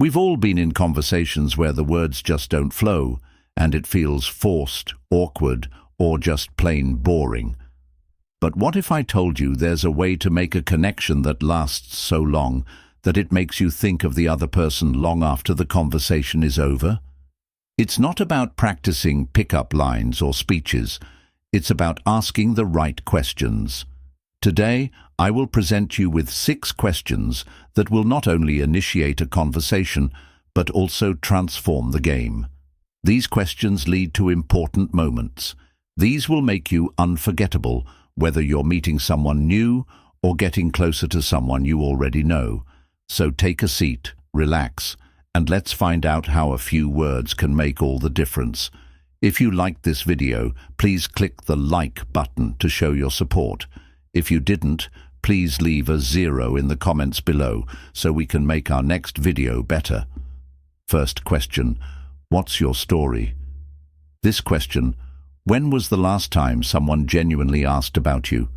We've all been in conversations where the words just don't flow, and it feels forced, awkward, or just plain boring. But what if I told you there's a way to make a connection that lasts so long that it makes you think of the other person long after the conversation is over? It's not about practicing pick-up lines or speeches. It's about asking the right questions. Today, I will present you with 6 questions that will not only initiate a conversation, but also transform the game. These questions lead to important moments. These will make you unforgettable, whether you're meeting someone new or getting closer to someone you already know. So take a seat, relax, and let's find out how a few words can make all the difference. If you liked this video, please click the like button to show your support. If you didn't, please leave a 0 in the comments below so we can make our next video better. First question, what's your story? This question, when was the last time someone genuinely asked about you?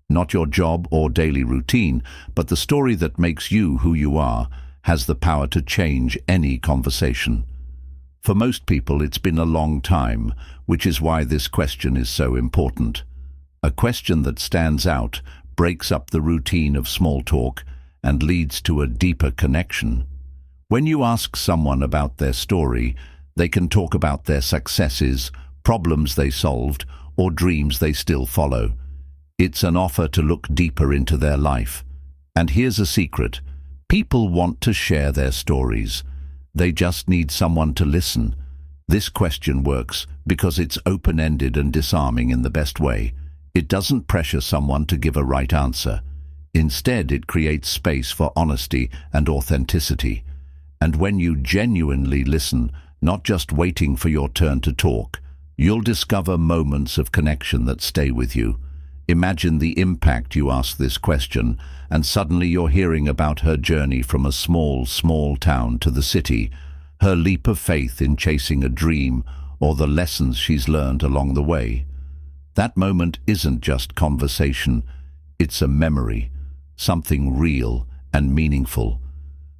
Not your job or daily routine, but the story that makes you who you are, has the power to change any conversation. For most people, it's been a long time, which is why this question is so important. A question that stands out, breaks up the routine of small talk, and leads to a deeper connection. When you ask someone about their story, they can talk about their successes, problems they solved, or dreams they still follow. It's an offer to look deeper into their life. And here's a secret. People want to share their stories. They just need someone to listen. This question works because it's open-ended and disarming in the best way. It doesn't pressure someone to give a right answer. Instead, it creates space for honesty and authenticity. And when you genuinely listen, not just waiting for your turn to talk, you'll discover moments of connection that stay with you. Imagine the impact you ask this question, and suddenly you're hearing about her journey from a small town to the city, her leap of faith in chasing a dream, or the lessons she's learned along the way. That moment isn't just conversation, it's a memory, something real and meaningful.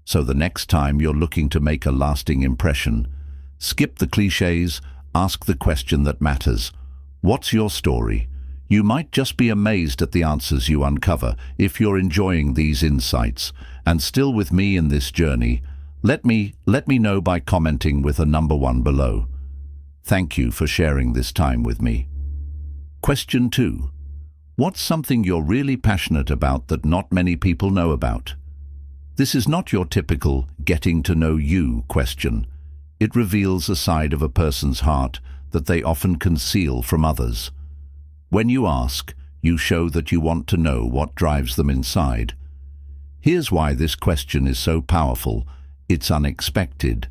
So the next time you're looking to make a lasting impression, skip the cliches, ask the question that matters. What's your story? You might just be amazed at the answers you uncover. If you're enjoying these insights and still with me in this journey, let me know by commenting with a number 1 below. Thank you for sharing this time with me. Question 2. What's something you're really passionate about that not many people know about? This is not your typical getting to know you question. It reveals a side of a person's heart that they often conceal from others. When you ask, you show that you want to know what drives them inside. Here's why this question is so powerful. It's unexpected.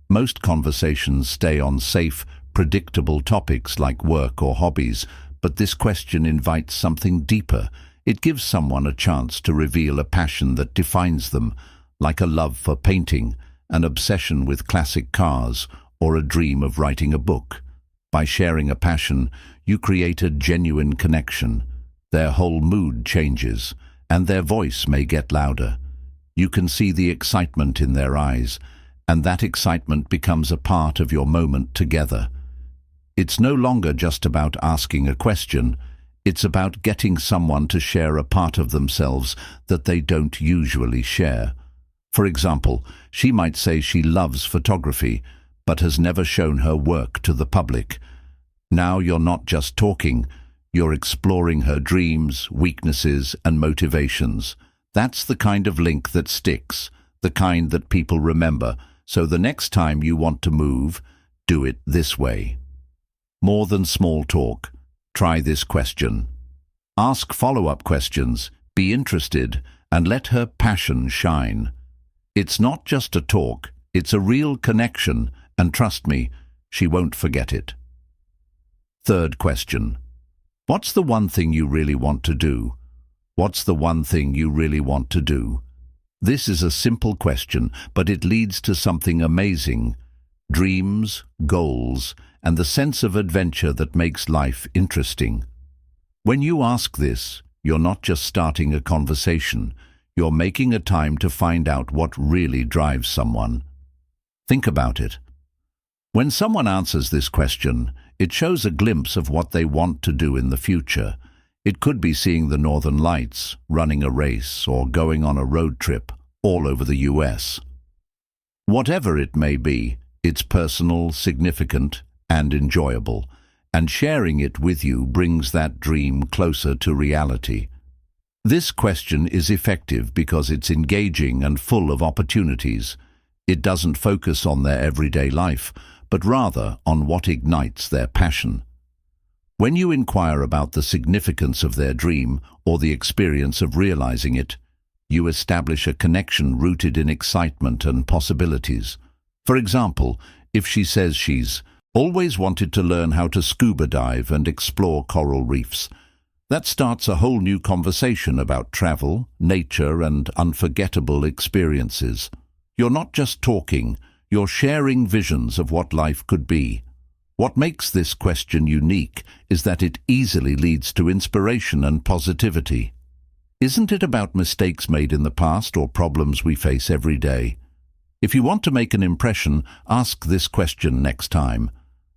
Most conversations stay on safe, predictable topics like work or hobbies, but this question invites something deeper. It gives someone a chance to reveal a passion that defines them, like a love for painting, an obsession with classic cars, or a dream of writing a book. By sharing a passion, you create a genuine connection. Their whole mood changes, and their voice may get louder. You can see the excitement in their eyes, and that excitement becomes a part of your moment together. It's no longer just about asking a question. It's about getting someone to share a part of themselves that they don't usually share. For example, she might say she loves photography, but has never shown her work to the public. Now you're not just talking, you're exploring her dreams, weaknesses, and motivations. That's the kind of link that sticks, the kind that people remember. So the next time you want to move, do it this way. More than small talk. Try this question. Ask follow-up questions, be interested, and let her passion shine. It's not just a talk, it's a real connection, and trust me, she won't forget it. Third question. What's the one thing you really want to do? What's the one thing you really want to do? This is a simple question, but it leads to something amazing. Dreams, goals, and the sense of adventure that makes life interesting. When you ask this, you're not just starting a conversation, You're making a time to find out what really drives someone. Think about it. When someone answers this question, it shows a glimpse of what they want to do in the future. It could be seeing the Northern Lights, running a race, or going on a road trip all over the US. Whatever it may be, it's personal, significant, and enjoyable, and sharing it with you brings that dream closer to reality. This question is effective because it's engaging and full of opportunities. It doesn't focus on their everyday life, but rather on what ignites their passion. When you inquire about the significance of their dream or the experience of realizing it, you establish a connection rooted in excitement and possibilities. For example, if she says she's always wanted to learn how to scuba dive and explore coral reefs, that starts a whole new conversation about travel, nature, and unforgettable experiences. You're not just talking, you're sharing visions of what life could be. What makes this question unique is that it easily leads to inspiration and positivity. Isn't it about mistakes made in the past or problems we face every day? If you want to make an impression, ask this question next time.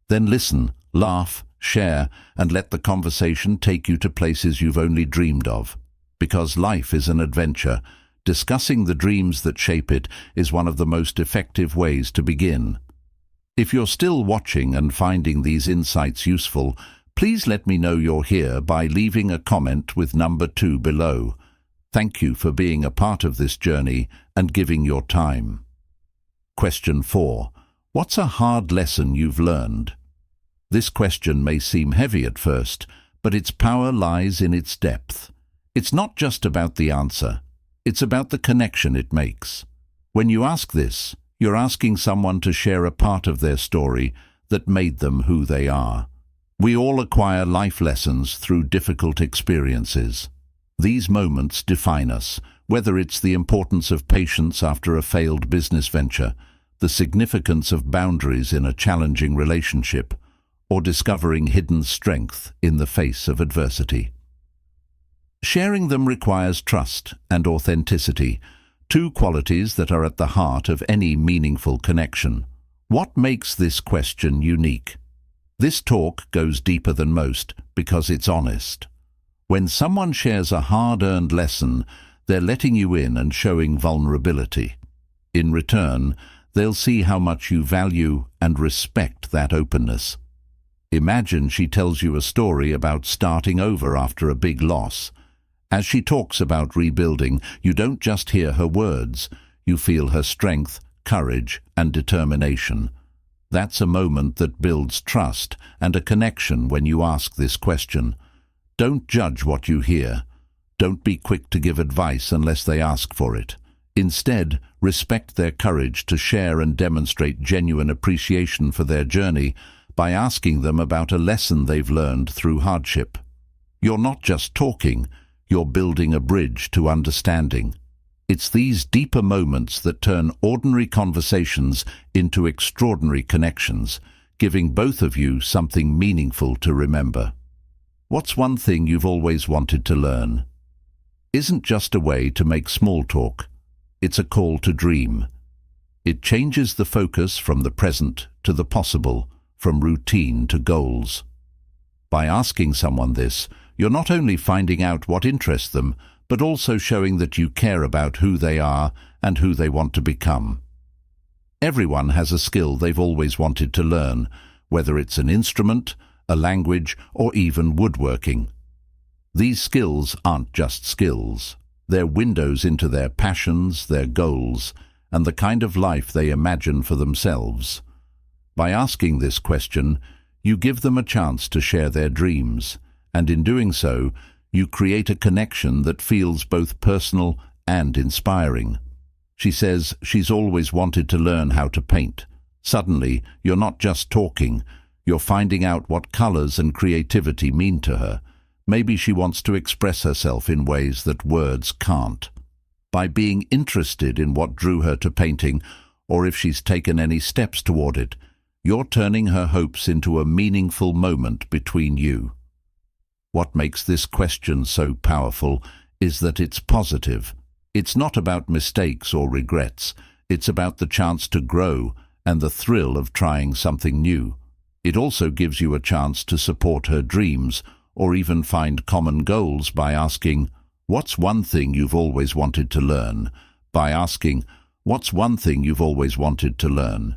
Then listen, laugh, share, and let the conversation take you to places you've only dreamed of. Because life is an adventure, discussing the dreams that shape it is one of the most effective ways to begin. If you're still watching and finding these insights useful, please let me know you're here by leaving a comment with number 2 below. Thank you for being a part of this journey and giving your time. Question 4. What's a hard lesson you've learned? This question may seem heavy at first, but its power lies in its depth. It's not just about the answer. It's about the connection it makes. When you ask this, you're asking someone to share a part of their story that made them who they are. We all acquire life lessons through difficult experiences. These moments define us, whether it's the importance of patience after a failed business venture, the significance of boundaries in a challenging relationship, or discovering hidden strength in the face of adversity. Sharing them requires trust and authenticity, 2 qualities that are at the heart of any meaningful connection. What makes this question unique? This talk goes deeper than most because it's honest. When someone shares a hard-earned lesson, they're letting you in and showing vulnerability. In return, they'll see how much you value and respect that openness. Imagine she tells you a story about starting over after a big loss. As she talks about rebuilding, you don't just hear her words, you feel her strength, courage, and determination. That's a moment that builds trust and a connection when you ask this question. Don't judge what you hear. Don't be quick to give advice unless they ask for it. Instead, respect their courage to share and demonstrate genuine appreciation for their journey by asking them about a lesson they've learned through hardship. You're not just talking, you're building a bridge to understanding. It's these deeper moments that turn ordinary conversations into extraordinary connections, giving both of you something meaningful to remember. What's one thing you've always wanted to learn? Isn't just a way to make small talk. It's a call to dream. It changes the focus from the present to the possible, from routine to goals. By asking someone this, you're not only finding out what interests them, but also showing that you care about who they are and who they want to become. Everyone has a skill they've always wanted to learn, whether it's an instrument, a language, or even woodworking. These skills aren't just skills. They're windows into their passions, their goals, and the kind of life they imagine for themselves. By asking this question, you give them a chance to share their dreams, and in doing so, you create a connection that feels both personal and inspiring. She says she's always wanted to learn how to paint. Suddenly, you're not just talking, you're finding out what colors and creativity mean to her. Maybe she wants to express herself in ways that words can't. By being interested in what drew her to painting, or if she's taken any steps toward it, you're turning her hopes into a meaningful moment between you. What makes this question so powerful is that it's positive. It's not about mistakes or regrets. It's about the chance to grow and the thrill of trying something new. It also gives you a chance to support her dreams or even find common goals by asking, "What's one thing you've always wanted to learn?" By asking, "What's one thing you've always wanted to learn?"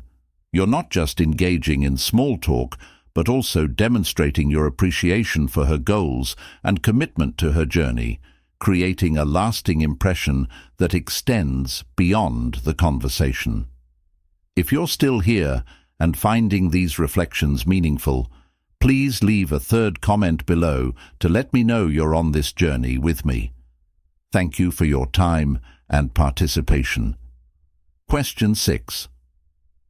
You're not just engaging in small talk, but also demonstrating your appreciation for her goals and commitment to her journey, creating a lasting impression that extends beyond the conversation. If you're still here and finding these reflections meaningful, please leave a third comment below to let me know you're on this journey with me. Thank you for your time and participation. Question 6.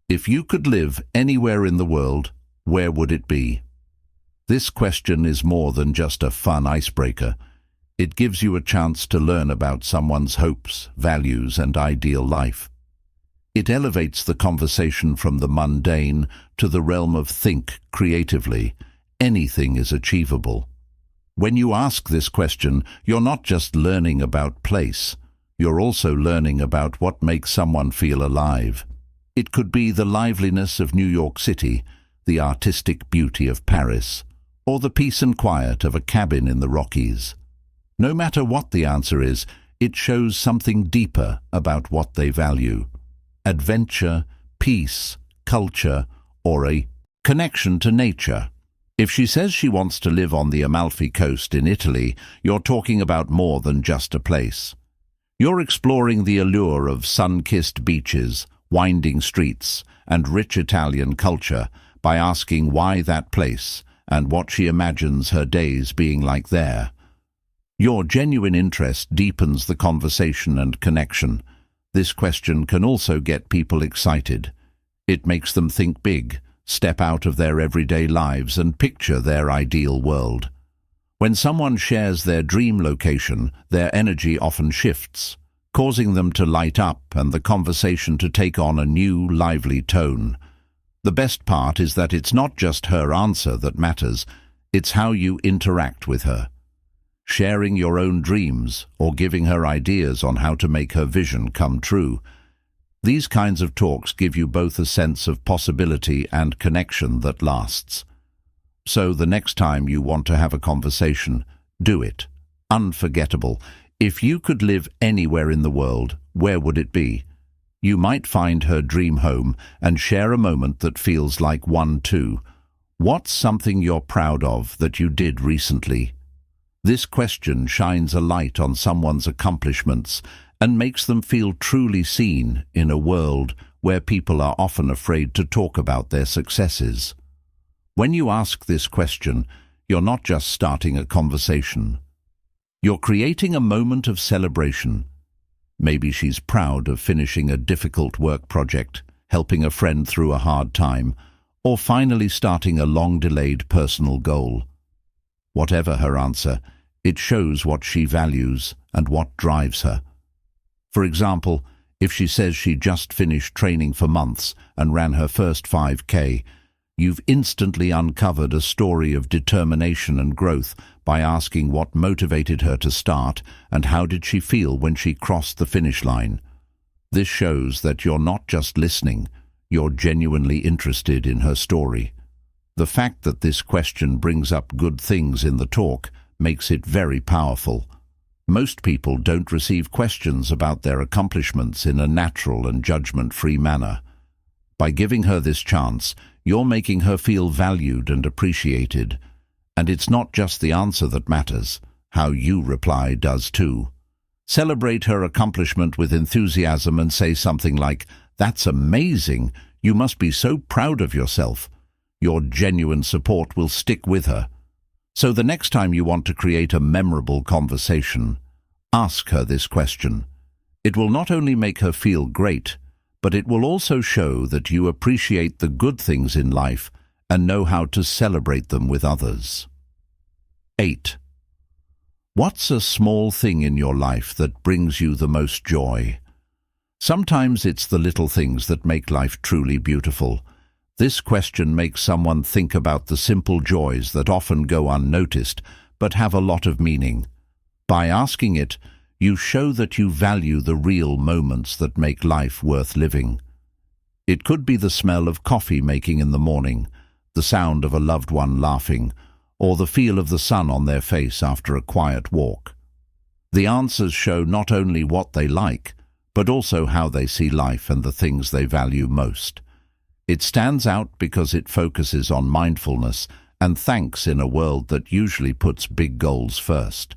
If you could live anywhere in the world, where would it be? This question is more than just a fun icebreaker. It gives you a chance to learn about someone's hopes, values, and ideal life. It elevates the conversation from the mundane to the realm of think creatively. Anything is achievable. When you ask this question, you're not just learning about place. You're also learning about what makes someone feel alive. It could be the liveliness of New York City, the artistic beauty of Paris, or the peace and quiet of a cabin in the Rockies. No matter what the answer is, it shows something deeper about what they value. Adventure, peace, culture, or a connection to nature. If she says she wants to live on the Amalfi Coast in Italy, you're talking about more than just a place. You're exploring the allure of sun-kissed beaches, winding streets, and rich Italian culture by asking why that place and what she imagines her days being like there. Your genuine interest deepens the conversation and connection. This question can also get people excited. It makes them think big, step out of their everyday lives and picture their ideal world. When someone shares their dream location, their energy often shifts, causing them to light up and the conversation to take on a new, lively tone. The best part is that it's not just her answer that matters, it's how you interact with her. Sharing your own dreams or giving her ideas on how to make her vision come true. These kinds of talks give you both a sense of possibility and connection that lasts. So the next time you want to have a conversation, do it. Unforgettable. If you could live anywhere in the world, where would it be? You might find her dream home and share a moment that feels like one too. What's something you're proud of that you did recently? This question shines a light on someone's accomplishments and makes them feel truly seen in a world where people are often afraid to talk about their successes. When you ask this question, you're not just starting a conversation. You're creating a moment of celebration. Maybe she's proud of finishing a difficult work project, helping a friend through a hard time, or finally starting a long-delayed personal goal. Whatever her answer, it shows what she values and what drives her. For example, if she says she just finished training for months and ran her first 5K, you've instantly uncovered a story of determination and growth by asking what motivated her to start and how did she feel when she crossed the finish line. This shows that you're not just listening, you're genuinely interested in her story. The fact that this question brings up good things in the talk makes it very powerful. Most people don't receive questions about their accomplishments in a natural and judgment-free manner. By giving her this chance, you're making her feel valued and appreciated. And it's not just the answer that matters. How you reply does too. Celebrate her accomplishment with enthusiasm and say something like, "That's amazing. You must be so proud of yourself." Your genuine support will stick with her. So the next time you want to create a memorable conversation, ask her this question. It will not only make her feel great, but it will also show that you appreciate the good things in life and know how to celebrate them with others. 8. What's a small thing in your life that brings you the most joy? Sometimes it's the little things that make life truly beautiful. This question makes someone think about the simple joys that often go unnoticed but have a lot of meaning. By asking it, You show that you value the real moments that make life worth living. It could be the smell of coffee making in the morning, the sound of a loved one laughing, or the feel of the sun on their face after a quiet walk. The answers show not only what they like, but also how they see life and the things they value most. It stands out because it focuses on mindfulness and thanks in a world that usually puts big goals first.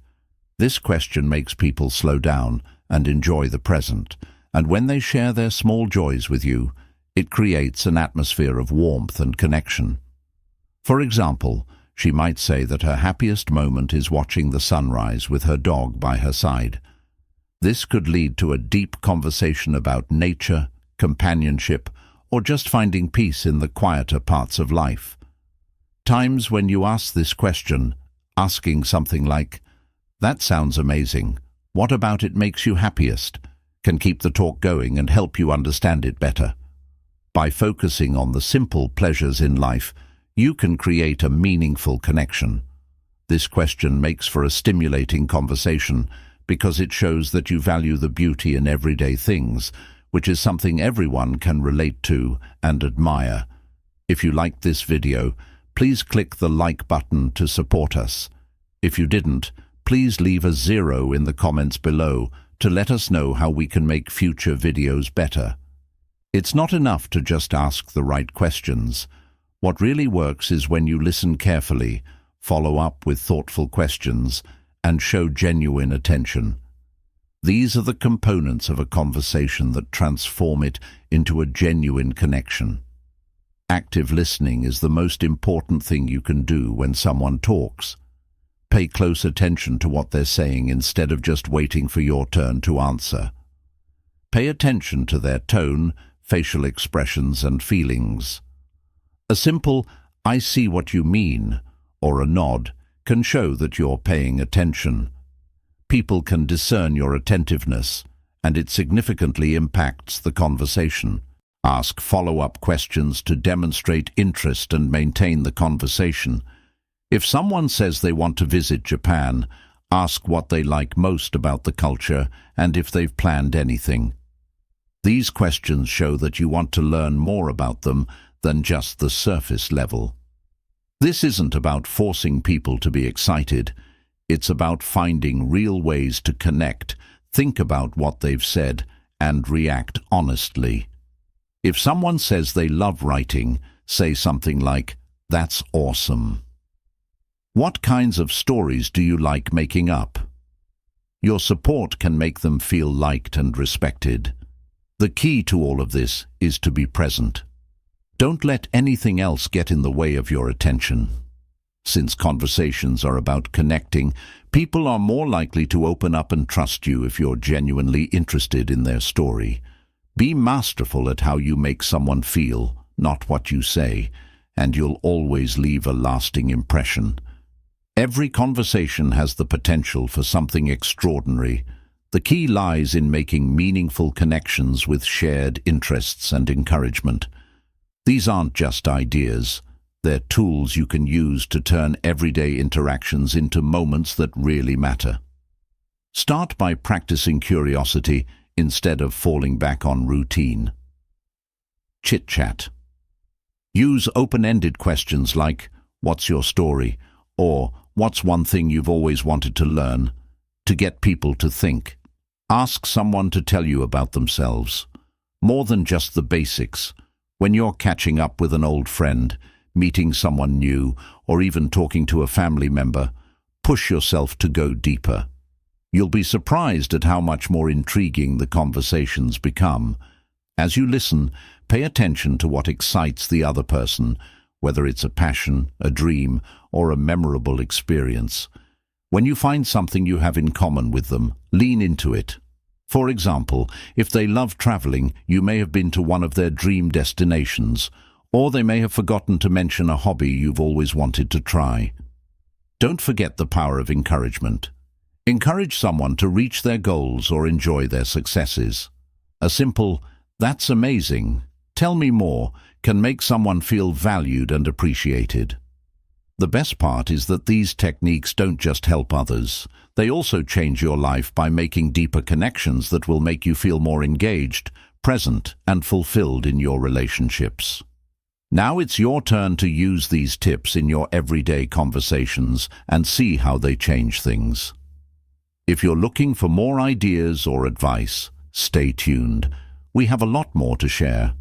This question makes people slow down and enjoy the present, and when they share their small joys with you, it creates an atmosphere of warmth and connection. For example, she might say that her happiest moment is watching the sunrise with her dog by her side. This could lead to a deep conversation about nature, companionship, or just finding peace in the quieter parts of life. Times when you ask this question, asking something like, "That sounds amazing. What about it makes you happiest?" can keep the talk going and help you understand it better. By focusing on the simple pleasures in life, you can create a meaningful connection. This question makes for a stimulating conversation because it shows that you value the beauty in everyday things, which is something everyone can relate to and admire. If you liked this video, please click the like button to support us. If you didn't, please leave a 0 in the comments below to let us know how we can make future videos better. It's not enough to just ask the right questions. What really works is when you listen carefully, follow up with thoughtful questions, and show genuine attention. These are the components of a conversation that transform it into a genuine connection. Active listening is the most important thing you can do when someone talks. Pay close attention to what they're saying instead of just waiting for your turn to answer. Pay attention to their tone, facial expressions, and feelings. A simple, "I see what you mean," or a nod can show that you're paying attention. People can discern your attentiveness, and it significantly impacts the conversation. Ask follow-up questions to demonstrate interest and maintain the conversation. If someone says they want to visit Japan, ask what they like most about the culture and if they've planned anything. These questions show that you want to learn more about them than just the surface level. This isn't about forcing people to be excited. It's about finding real ways to connect, think about what they've said, and react honestly. If someone says they love writing, say something like, "That's awesome." What kinds of stories do you like making up? Your support can make them feel liked and respected. The key to all of this is to be present. Don't let anything else get in the way of your attention. Since conversations are about connecting, people are more likely to open up and trust you if you're genuinely interested in their story. Be masterful at how you make someone feel, not what you say, and you'll always leave a lasting impression. Every conversation has the potential for something extraordinary. The key lies in making meaningful connections with shared interests and encouragement. These aren't just ideas. They're tools you can use to turn everyday interactions into moments that really matter. Start by practicing curiosity instead of falling back on routine. Chit-chat. Use open-ended questions like, "What's your story?" or "What's one thing you've always wanted to learn?" to get people to think. Ask someone to tell you about themselves. More than just the basics. When you're catching up with an old friend, meeting someone new, or even talking to a family member, push yourself to go deeper. You'll be surprised at how much more intriguing the conversations become. As you listen, pay attention to what excites the other person, whether it's a passion, a dream, or a memorable experience. When you find something you have in common with them, lean into it. For example, if they love traveling, you may have been to one of their dream destinations, or they may have forgotten to mention a hobby you've always wanted to try. Don't forget the power of encouragement. Encourage someone to reach their goals or enjoy their successes. A simple, "That's amazing, tell me more," can make someone feel valued and appreciated. The best part is that these techniques don't just help others. They also change your life by making deeper connections that will make you feel more engaged, present, and fulfilled in your relationships. Now it's your turn to use these tips in your everyday conversations and see how they change things. If you're looking for more ideas or advice, stay tuned. We have a lot more to share.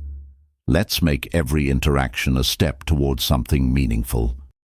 Let's make every interaction a step towards something meaningful.